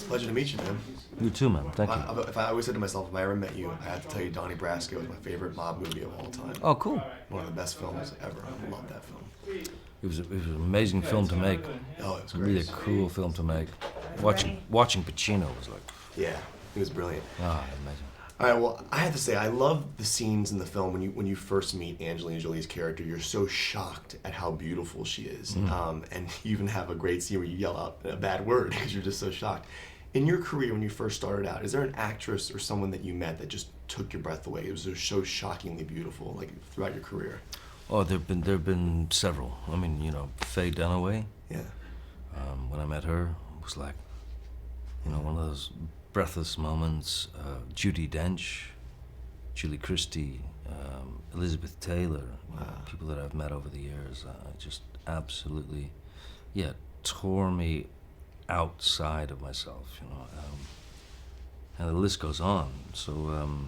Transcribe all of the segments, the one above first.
Pleasure to meet you, man. You too, man. Thank you. If I always said to myself, if I ever met you, I had to tell you Donnie Brasco is my favorite mob movie of all time. Oh, cool. One of the best films ever. I love that film. It was an amazing film to make. Oh, it was A great. really cool film to make. Watching Pacino was like, Yeah, it was brilliant. amazing. All right, well, I have to say, I love the scenes in the film when you first meet Angelina Jolie's character. You're so shocked at how beautiful she is. And you even have a great scene where you yell out a bad word because you're just so shocked. In your career, when you first started out, is there an actress or someone that you met that just took your breath away? It was just so shockingly beautiful, like throughout your career. Oh, there've been several. I mean, Faye Dunaway. Yeah. When I met her, it was like, one of those breathless moments. Judi Dench, Julie Christie, Elizabeth Taylor, people that I've met over the years, just absolutely, tore me outside of myself, and the list goes on. So,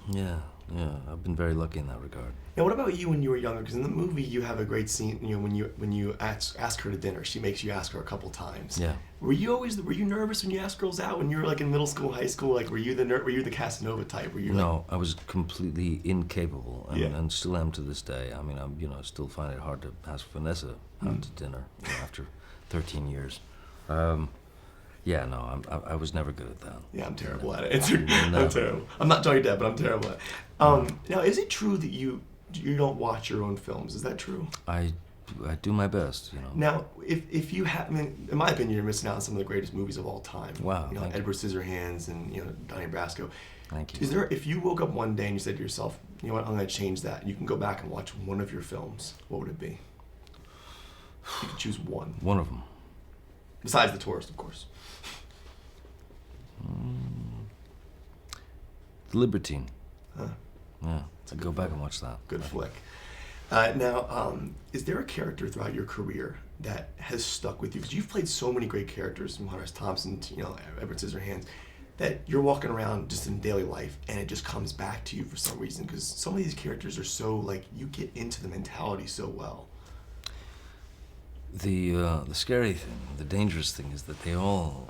I've been very lucky in that regard. Now, what about you when you were younger? Because in the movie, you have a great scene. When you ask her to dinner, she makes you ask her a couple times. Yeah. Were you nervous when you asked girls out when you were like in middle school, high school? Like, were you the Casanova type? Were you? No, I was completely incapable, and, Yeah. and still am to this day. I mean, I still find it hard to ask Vanessa out to dinner after 13 years. I was never good at that. Yeah, I'm terrible at it. No. I'm terrible. I'm not Johnny Depp, but I'm terrible at it. Now, is it true that you don't watch your own films? Is that true? I do my best, Now, if you have, I mean, in my opinion, you're missing out on some of the greatest movies of all time. Wow, You know, thank you. Edward Scissorhands and Donnie Brasco. Thank you. Is there, if you woke up one day and you said to yourself, you know what, I'm going to change that, you can go back and watch one of your films, what would it be? You could choose one. One of them. Besides The Tourist, of course. The Libertine. Huh. Yeah, I'd go back and watch that. Good flick. Now, is there a character throughout your career that has stuck with you? Because you've played so many great characters, from Hunter S. Thompson to Edward Scissorhands, that you're walking around just in daily life and it just comes back to you for some reason. Because some of these characters are so, like, you get into the mentality so well. The scary thing, the dangerous thing, is that they all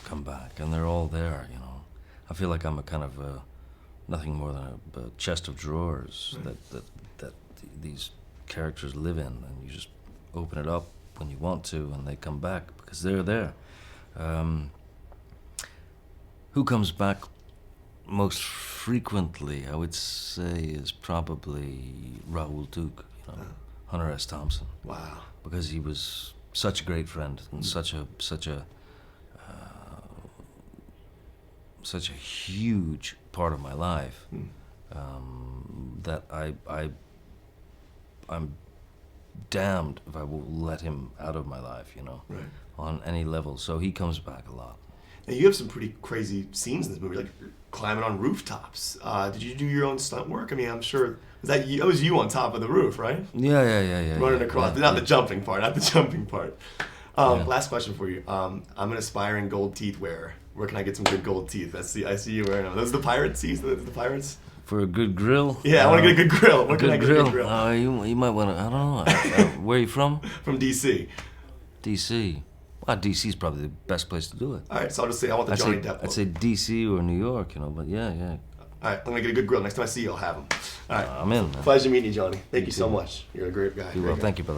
come back, and they're all there. I feel like I'm a kind of nothing more than a chest of drawers that these characters live in, and you just open it up when you want to, and they come back because they're there. Who comes back most frequently, I would say, is probably Raoul Duke, Hunter S. Thompson. Wow. Because he was such a great friend and such a huge part of my life, that I'm damned if I will let him out of my life, Right. on any level. So he comes back a lot. Now, you have some pretty crazy scenes in this movie, like climbing on rooftops. Did you do your own stunt work? I mean, I'm sure, that was you on top of the roof, right? Yeah. Running across, Yeah. not the jumping part, not the jumping part. Yeah. Last question for you. I'm an aspiring gold teeth wearer. Where can I get some good gold teeth? I see you wearing them. Those are the pirate teeth? The pirates? For a good grill? Yeah, I want to get a good grill. Where can I get a good grill? You might want to, I don't know. Where are you from? From D.C. D.C. Well, D.C. is probably the best place to do it. All right, so I'll just say I want the Johnny Depp. I'd say D.C. or New York, but yeah. All right, I'm going to get a good grill. Next time I see you, I'll have them. All right. I'm in. Man. Pleasure meeting you, Johnny. Thank you so much. You're a great guy. You will. Thank you, brother.